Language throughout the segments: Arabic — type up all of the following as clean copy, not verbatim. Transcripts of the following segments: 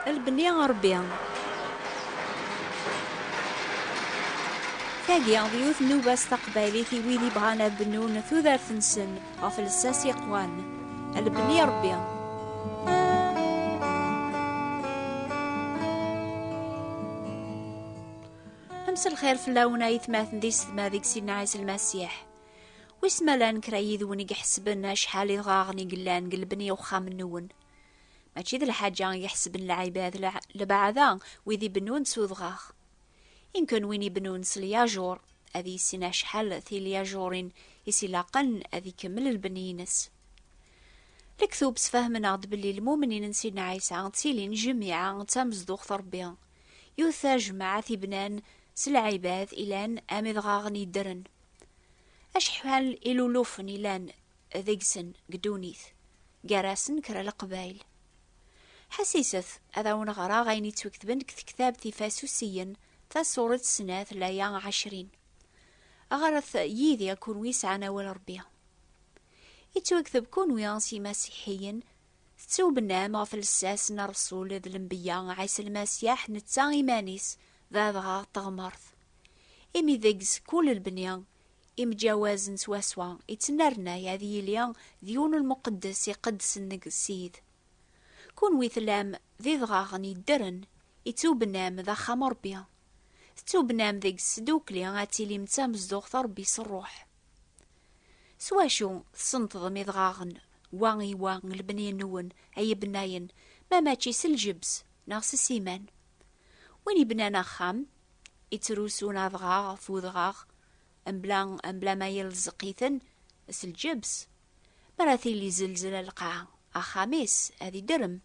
البني ربي تاقي ضيوث نوبة تقبايليتي ويدي بغانا بنون ثوذارث نسن غف الساس يقوان البني ربي. أمس الخير فلاونا يثماثن ديس ذيك سيدنا عيسى المسيح ويسما لان كرايذ ونيق حسبنا شحال يغاغني قلان قلبني وخام النون ماشي ذا الحاجة يحسبن العباد لبعضا ويذي بنون سوذغاغ يمكن وين يبنون سلياجور أذي سينا شحال ثي لياجورين يسيلاقن أذي كمل البنينس الكتوب سفهمنا بلي المؤمنين سيدنا عيسى تسيلين جميعا تمزدوغ تربيا يوثا جماعة بنان سلعباد إلان أمذ غاغني درن أشحال إلولوفن إلان ذيقسن قدونيث قراسن كرا القبايل حسيسث أذا ونغرا غيني توكتبن كتاب تفاسوسيا تصورة سنة 23 أغرث يذي يكون ويسعنا والربيع يتوكتب كون ويانسي مسيحيا تتو بنام غف الساس نرسول ذا الانبياء عيسى المسيح نتا إيمانيس ذا ضغا تغمرث إمي ذيقز كل البنيان إم جوازن سواسوا يتنرنا يذي ليان ديون المقدس يقدس النقسيد كون ويثلام ذي ضغاغني الدرن يتو بنام ذا خمر بيا تتو بنام ذيك السدوكلي غاتي لي متامزدوغ ثربي صروح سواشو تصنتظم يضغاغن واغي واغن البني نون أي بناين ما ماتشي سلجبس ناغس السيمان وين يبنانا خام يتروسونا ضغاغ فوضغاغ أمبلا ما يلزقيثن سلجبس مراثي اللي زلزل القاع أخاميس هذي درم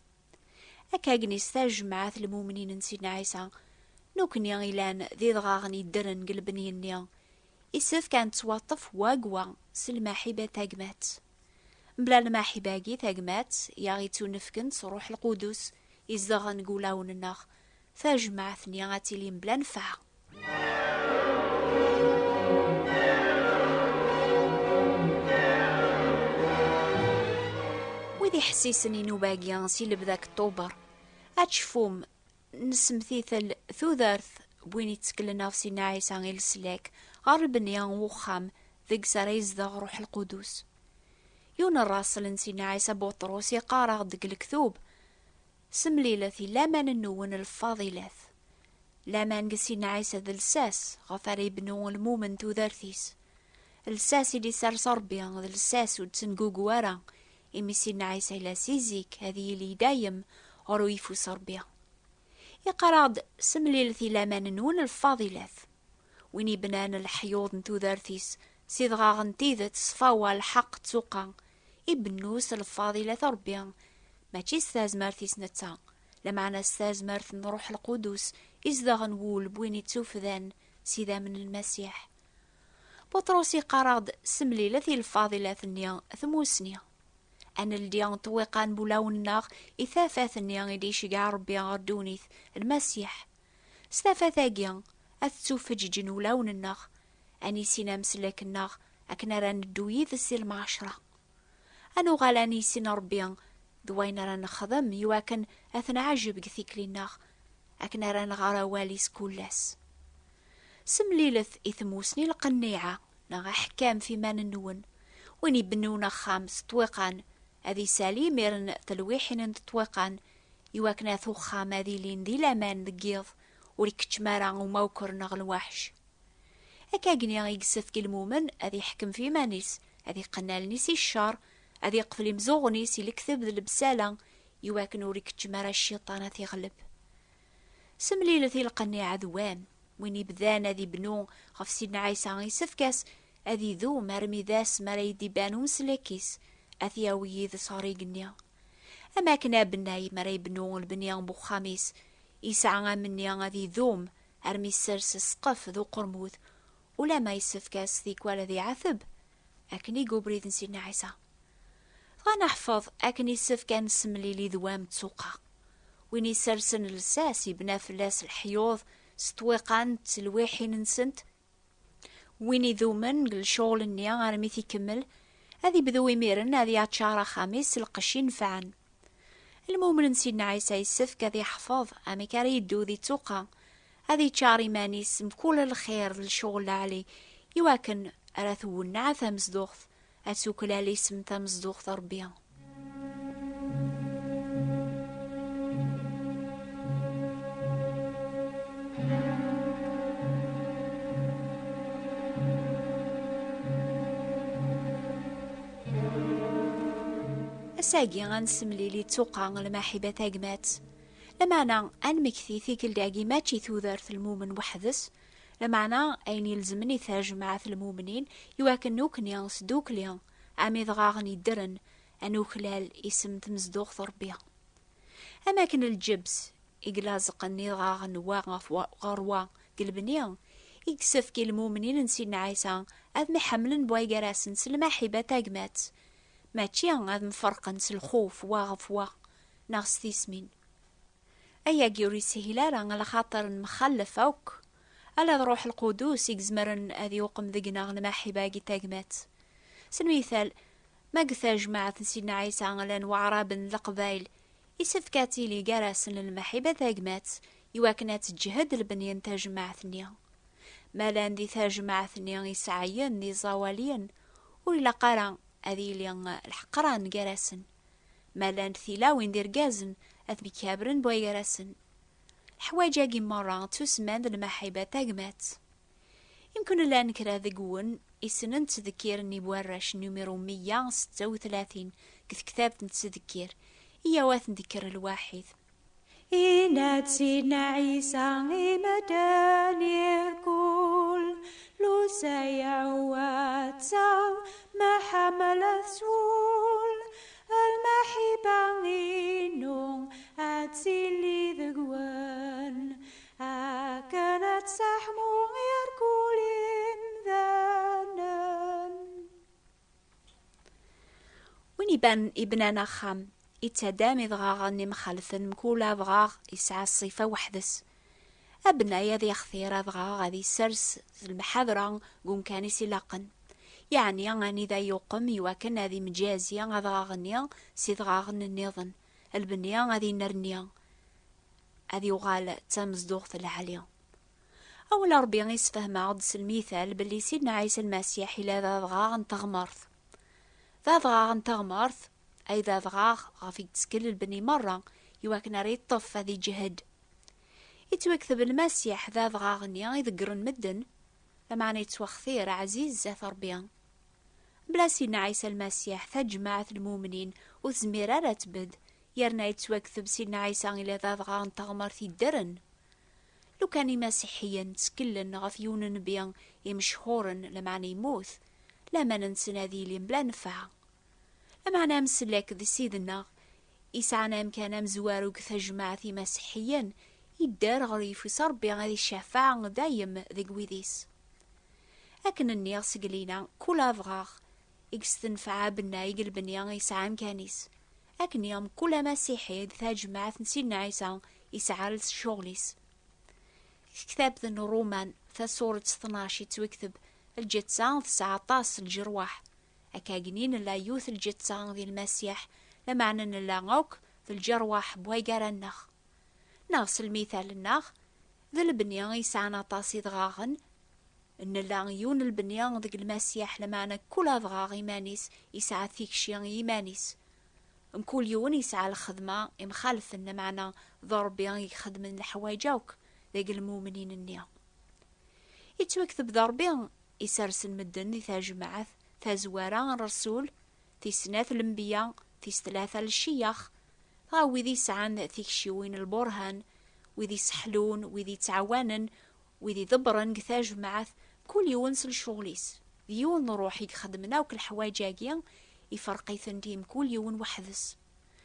أكاقني ستاج معاث المؤمنين نسينا عيسى نوكنيا غيلان ذي ضغاغني درن قلبني النيا إسف كانت تواطف واقوا سلماحبة تاقمات بلا الماحباقي تاقمات ياغي تونفكن صروح القدس إزدغن قولاون الناخ فاجمع ثنيا غاتيلين بلا نفع وذي حسيسني نوباقيا سيل بذاك الطوبر أتشفوم نسمثيثل ثوذارث بوين يتسكلنا في سينا عيسى غير السلاك غار بنيان وخام ذيك سرايز ذا روح القدس يون الراسل نسينا عيسى بطروس يقارغ دق الكثوب سمليلثي لامان النون الفاضلات لامان قسينا عيسى ذا الساس غفار يبنو المومن ثوذارثيس الساس اللي سار صربيا ذا الساس ودسنقوقوارا إمي سينا عيسى لا سيزيك هذه اللي دايم غرويفو صربيا يقراد سمليلثي لامان نون الفاضلات وين يبنان الحيوض نتو ذارثيس سيدغاغن تيذت صفاوى الحق تسوقا ابنوس الفاضلة ربيا ماشي ستاز مارثيس نتا لمعنى ستاز مارث نروح القدس إزدغن وول بوين يتوفذان سيدا من المسيح بطروسي قراد سمليلثي الفاضلة ثنيا ثموسنيا أنا الديان طويقان بولاون الناغ إثافات النيان يديش قاع ربي غردونيث المسيح ستافات أجيان أثوفج جنولاون الناغ أني سينا مسلك الناغ أكنا ران الدويذ السلم 10 أنو غالاني سينا ربيان دوين ران خضم يواكن أثنى عجب قثيكلي الناغ أكنا ران غارا واليس كولاس سمليلث إثموسني القنيعة ناغ حكام في مان النون وين يبنونا خامس طويقان هذي سالي ميرن تلويحين تطويقان يواكنا ثوخام هذي لين ذي لامان ذقيض وريكتشمارا وموكر نغل وحش أكاقني غيقسف كي المؤمن هذي حكم في مانيس هذي قنال نيسي الشار هذي قفلي مزوغنيس يلكثب ذي البسالة يواكن وريكتشمارا الشيطانة يغلب سمليلثي القنيعة ذوام وين يبذان هذي بنو غف سيدنا عيسى غيسفكاس هذي ذو مرمي ذاس مريدي بانو مسلكيس أثياوي ذي صاريق النيا أما كنا بناي مري بنو البنيان بو خاميس يسعى مني غادي ذوم أرمي السرس سقف ذو قرموذ ولا ما يسفكاس ذيك ولا ذي عثب أكني قبريد نسينا عيسى غنحفظ أكني يسفكان سملي لي ذوام تسوقا وين يسرسن الساس يبنى فلاس الحيوض ستويقان تلويحين نسنت وين يذومن الشغل النيا غرميث يكمل هذي بذو يميرن هذي عتشارة خامس القشين فعن المؤمن سيدنا عيسى يسفك هذي يحفظ أمي كاري يدو ذي توقع هذي تشاري مانيس مكول الخير الشغل علي يواكن أراثو النعثة مصدوخ أتوكل علي سمتا مصدوخ ربيا. أساقي غنسملي لي توقع المحبة تاقمات لمعنى أن مكثي ثيك الداقي ماشي ثوذرت المؤمن وحدث لمعنى أين يلزمني ثاج مع المؤمنين يواكن نوكنيا سدوكليا عمي ضغاغني درن أنو خلال اسم تمزدوغ ضربيا. أماكن الجبس إقلازق النضغاغن واغف وغروا قلبنيا يكسف كي المؤمنين نسينا عيسى أذ محملن بواي قراسن سلمحبة تاقمات ماشي أذ مفرقن سالخوف واغف ناس ثيسمين أيا جيوري سهلارا على خاطر مخلف أوك ألا روح القدوس يجزمرن أذي وقم ذقنا المحبة تاقمات. سالمثال ما قثاج مع سيدنا عيسى على وعراب القبايل يسفكاتي لي قراسن للمحبة تاقمات يواكنات تجهد البنيان تاجمع ثنيا مالان دي تاجمع ثنيا يسعين دي زواليا وإلا قرا أذي لي الحقران قراسن مالان ثلاوين دير قازن أثبي كابرن بوي قراسن حواجاقي مرة تسمان المحبة تاقمات. يمكن لا نكرا ذقون إسنن تذكيرني بورش نمرو 136 كتاب تذكير إيوات نذكر الواحد إن سيدنا عيسى مداني الكل لو سيعوات سام ما حمل سول المحبة إنو أتسيلي ذقوان كانت سحمو غير كل ذانن وين يبان ابننا خام يتدامي ضغاغني مخالفن مكولا ضغاغ يسعى الصفة وحدس أبنايا ذي خثيرة ضغاغ ذي سرس المحاضرة قوم كاني سلاقن يعني أغاني ذا يقم يواكن هذي مجازية غاغنيا سي ضغاغن النظن البنيا غادي نرنيا هذي وغال تمزدوغ العالية أولا ربي يسفهم عدس المثال باللي سيدنا عيسى المسيح إلى ذا ضغاغن تغمرث ذا ضغاغن تغمرث أي ذا ضغاغ غافي تسكل البني مرة يواكن ريد طف هذي جهد يتوكثب المسيح ذا ضغاغنيا يذكرن مدن لمعنى يتوخثير عزيز ذات ربيان بلا سيدنا عيسى المسيح تجمعت المؤمنين وزميرة تبد يرنا يتوكثب سيدنا عيسى إلى ذا ضغاغن تغمر في الدرن لو كان مسيحيا تسكلن غفيون نبيان يمشهورن لمعنى يموت لما ننسنا ذي بلا نفع لمعنى مسلاك ذي سيدنا إسعنا مكانا مزوارو كثجمع في مسيحيا يدار غريف يصربي غادي الشفاعة دايم ذي قويديس لكن النياس قلينا كل أفغاغ يكستنفع بنا يقلبن يسعى مكانيس لكن يوم كل مسيحي تجمع سيدنا عيسى يسعى للشغليس كتاب ذن رومان ثسورة 12 توكتب الجتسان 19 الجرواح أكاقنين لا يوث الجتسان ذي المسيح لمعنى لا غوك ذي الجرواح بويقار النخ نفس المثال النخ ذي البنيان يسعى طاسي ضغاغن إن لاغيون البنيان ذي المسيح لمعنى كل أضغاغ إيمانيس يسعى ثيك شيان إيمانيس كل يوم يسعى الخدمة مخالف إن معنى ضربيان يخدم الحوايجوك ذي المؤمنين النيا يتوكثب ضربيان يسرسل مدن ذي تاجمعث تازواران الرسول في سنات الانبياء في 3 للشيخ وذي سعان ثيك شيوين البرهان وذي سحلون وذي تعوانن وذي ضبرن قثاج معث كل يونس الشغليس يون نروح يخدمنا وكل حوايجاقيا يفرقي ثنتيم كل يون وحدث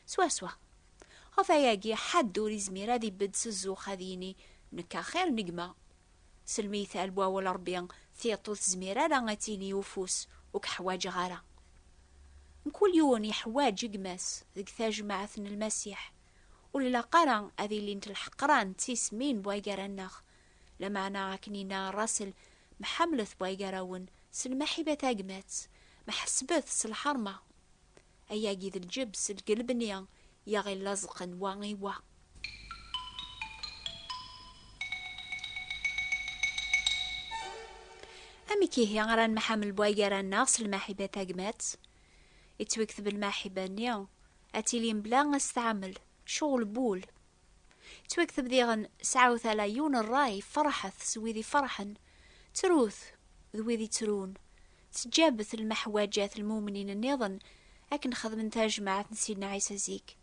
سوا غفاياقي حد دوري زميرا ذي بدس الزوخ هذيني نكا خير نقمة سلميثال بواول ربيان ثيطوث زميرا لغتيني وفوس وكحواج غارة كل يوم يحواج يقماس ذيك ثاج معثن المسيح ولا قرا هذي اللي انت الحقران تيسمين بوايقار النخ لمعنى كنينا راسل محملث بوايقاراون سلمحبة تاقمات محسبث سالحرمة أياقي ذي الجبس القلبنيا يغي لازقن واغي وا. أمي كيه غران محامل بوايقران ناقص الماحبة تاقمات يتوكثب الماحبة نيا أتيلين بلا استعمل شغل بول توكثب ديغن سعوث العيون الراي فرحث سويذي فرحن تروث ذويذي ترون تجابث المحواجات المؤمنين النظن أكن خدم تاج مع سيدنا عيسى زيك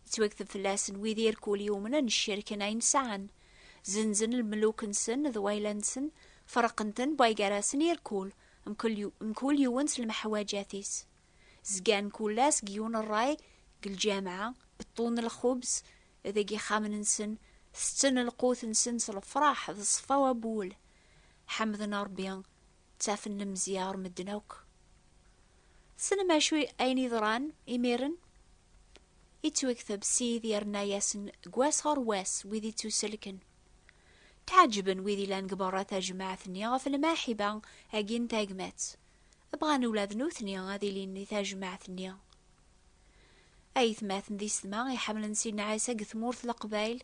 يتوكثب فلاسن ويذي يركول يومنا الشركة ناين ساعن زنزن الملوك نسن ذويلانسن فرقنتن بايقراسن يركول مكل يونس المحواجاتيس زقان كولاس قيون الراي قل جامعة بطون الخبز ذاقي خامن نسن ستن القوت نسن الفراح ذا صفا وابول حمدنا ربيان تافن المزيار مدنوك سنة ما شوي أيني ذران إميرن يتوكثب سيذ يرنا ياسن قواس غرواس ويذي توسلكن تعجبن ويذي لان قبارات جماعة ثنيا في الماحبة أجين تاقمات بغان ولاد نوثنيا هذي لين تاجماعة ثنيا أي ثماثن ذي سما يحملن سيدنا عيسى قثمورث القبايل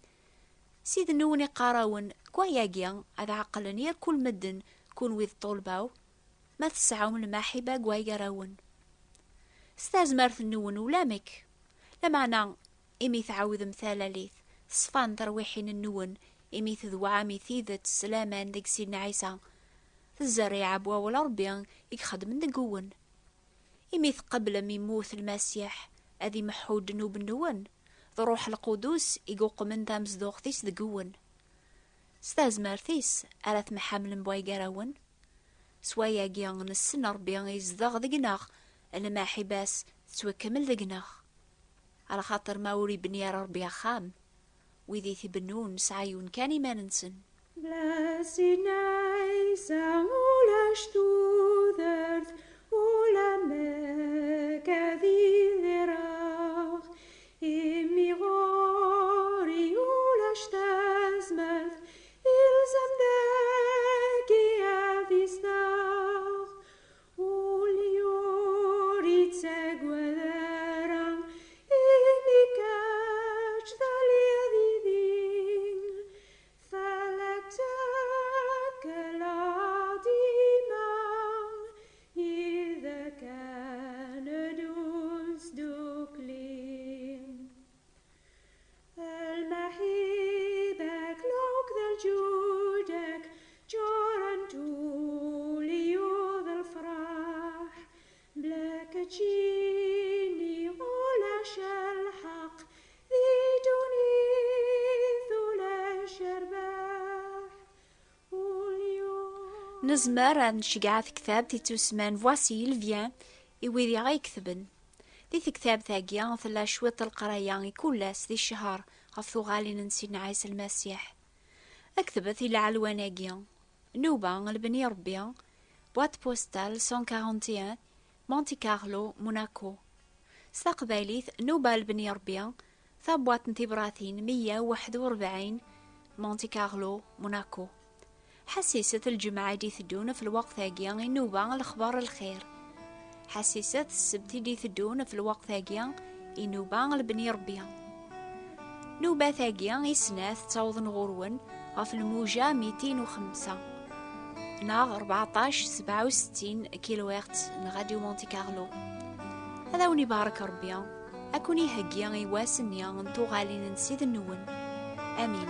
سيد نوني قاراون قواياقيا هذا عقلن ير كل مدن كون ويذ طولباو ما تسعو من الماحبة قواياراون ستاز مارث النون ولامك لمعنى إمي تعاوذ مثال ليث صفان ترويحين النون إمي تذوعامي ثيذة السلامان ديك سيدنا عيسى الزريعة بوا والأربيان يخدم دقون إمي قبل ميموت المسيح أذي محود نوب النون ضروح القدوس يقوق من تامز دوغثيس دقون ستاز مارثيس ألث محامل بوايقراون سوايا قيان السن ربيان يزدغ دقناغ أنا حباس تتوكمل دقناغ على خاطر ما وري بنيار ربيا خام ويذي ثبنون سعيون كاني ما ننسن Blessed nights ulash tudert ula mekadilirach imigori ulash tazmeth ilzam degi avisnach uliori tsegwederam imikach daliadidin Gini ولا شلحق ذي دنيث ولا شرباح واليوم نزمر أن شقعات كتاب تتوسمان فواسي الفيان إويذي غاي كثبن دي كتاب ثاقيا ثلا شويط القرايان كولاس ذي الشهر غفو غالي ننسينا عيسى المسيح أكتبت إلى علواناقيا نوبا البني ربيا بوات بوستال 141 مونتي كارلو موناكو استقباليث نوبا البني ربيا ثابوات نتيبراثين 141 مونتي كارلو موناكو حسيسة الجمعة دي ثدون في الوقت ثاقيا نوبا الأخبار الخير حسيسة السبت دي ثدون في الوقت ثاقيا نوبا البني ربيا نوبا ثاقيا يسناث تعوض غرون غف الموجة 205 ناغ 1467 كيلوغرت نغاديو مونتي كارلو هذا وني بارك ربيا أكوني هقيا يواسنيا نتو غالي ننسيد النون آمين.